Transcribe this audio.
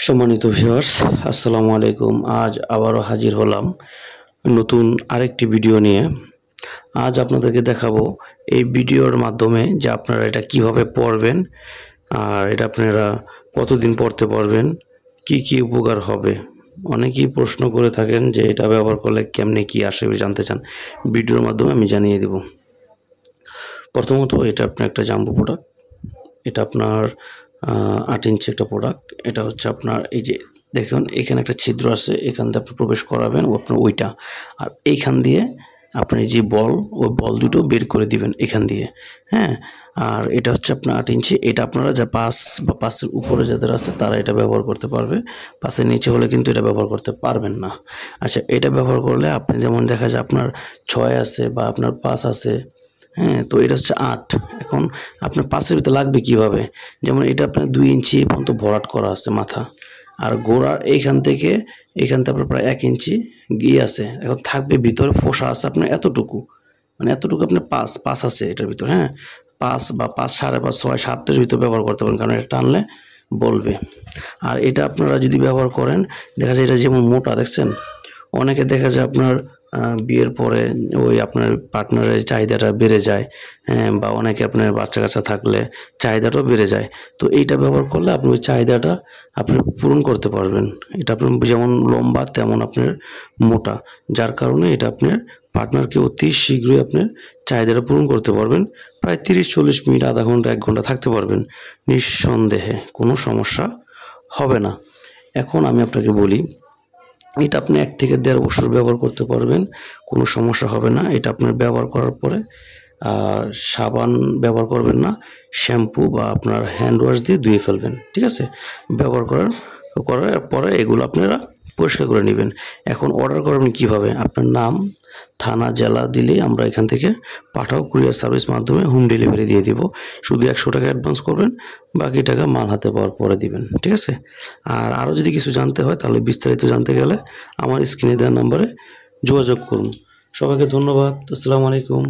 সম্মানিত ভিউয়ার্স, আসসালামু আলাইকুম। আজ আবারও হাজির হলাম নতুন আরেকটি ভিডিও নিয়ে। আজ আপনাদেরকে দেখাবো এই ভিডিওর মাধ্যমে যে আপনারা এটা কিভাবে পড়বেন, আর এটা আপনারা কতদিন পড়তে পারবেন, কি কি উপকার হবে। অনেকেই প্রশ্ন করে থাকেন যে এটা ব্যবহার করলে কেমনে কি আসে জানতে চান। ভিডিওর মাধ্যমে আমি জানিয়ে দেব। প্রথমত এটা আপনার একটা জাম্বো প্রোডাক্ট। এটা আপনার 8 ইঞ্চি একটা প্রোডাক্ট। এটা হচ্ছে আপনার এই যে দেখুন এখানে একটা ছিদ্র আছে, এখান দিয়ে আপনি প্রবেশ করাবেন আপনার ওইটা, আর এইখান দিয়ে আপনি যে ওই বল দুটো বের করে দিবেন এখান দিয়ে। হ্যাঁ, আর এটা হচ্ছে আপনার 8 ইঞ্চি। এটা আপনারা যা 5 বা 5-এর উপরে যাদের আছে তারা এটা ব্যবহার করতে পারবে। 5-এর নিচে হলে কিন্তু এটা ব্যবহার করতে পারবেন না। আচ্ছা, এটা ব্যবহার করলে আপনি যেমন দেখা যায় আপনার 6 আছে বা আপনার 5 আছে, হ্যাঁ, তো এটা হচ্ছে 8। এখন আপনার 5-এর ভিতরে লাগবে কিভাবে? যেমন এটা আপনার 2 ইঞ্চি পর্যন্ত ভরাট করা আছে মাথা, আর গোড়ার এখান থেকে আপনার প্রায় 1 ইঞ্চি গিয়ে আছে। এখন থাকবে ভিতরে ফোসা আছে আপনার এতটুকু, মানে এতটুকু আপনার 5 আছে এটার ভিতরে। হ্যাঁ, 5 বা 5, 5.5, 6, 7-এর ভিতরে ব্যবহার করতে পারেন, কারণ এটা টানলে বলবে। আর এটা আপনারা যদি ব্যবহার করেন, দেখা যায় এটা যেমন মোটা, দেখছেন অনেকে দেখা যায় আপনার বিয়ের পরে ওই আপনার পার্টনারের চাহিদাটা বেড়ে যায়, হ্যাঁ, বা অনেকে আপনার বাচ্চা কাচ্চা থাকলে চাহিদাটাও বেড়ে যায়। তো এইটা ব্যবহার করলে আপনি ওই চাহিদাটা আপনি পূরণ করতে পারবেন। এটা আপনার যেমন লম্বা তেমন আপনার মোটা, যার কারণে এটা আপনার পার্টনারকে অতি শীঘ্রই আপনার চাহিদাটা পূরণ করতে পারবেন। প্রায় 30-40 মিনিট, আধা ঘন্টা, 1 ঘন্টা থাকতে পারবেন নিঃসন্দেহে, কোনো সমস্যা হবে না। এখন আমি আপনাকে বলি, এটা আপনি 1 থেকে 1.5 বছর ব্যবহার করতে পারবেন, কোনো সমস্যা হবে না। এটা আপনার ব্যবহার করার পরে সাবান ব্যবহার করবেন না, শ্যাম্পু বা আপনার হ্যান্ড ওয়াশ দিয়ে ধুয়ে ফেলবেন, ঠিক আছে? ব্যবহার করার পরে এগুলো আপনারা পরিষ্কার করে নেবেন। এখন অর্ডার করবেন কিভাবে? আপনার নাম, থানা, জেলা দিলেই আমরা এখান থেকে পাঠাও কুরিয়ার সার্ভিস মাধ্যমে হোম ডেলিভারি দিয়ে দিব। শুধু 100 টাকা অ্যাডভান্স করবেন, বাকি টাকা মাল হাতে পাওয়ার পরে দিবেন, ঠিক আছে? আর আরও যদি কিছু জানতে হয় তাহলে বিস্তারিত জানতে গেলে আমার স্ক্রিনে দেওয়া নাম্বারে যোগাযোগ করুন। সবাইকে ধন্যবাদ। আসসালামু আলাইকুম।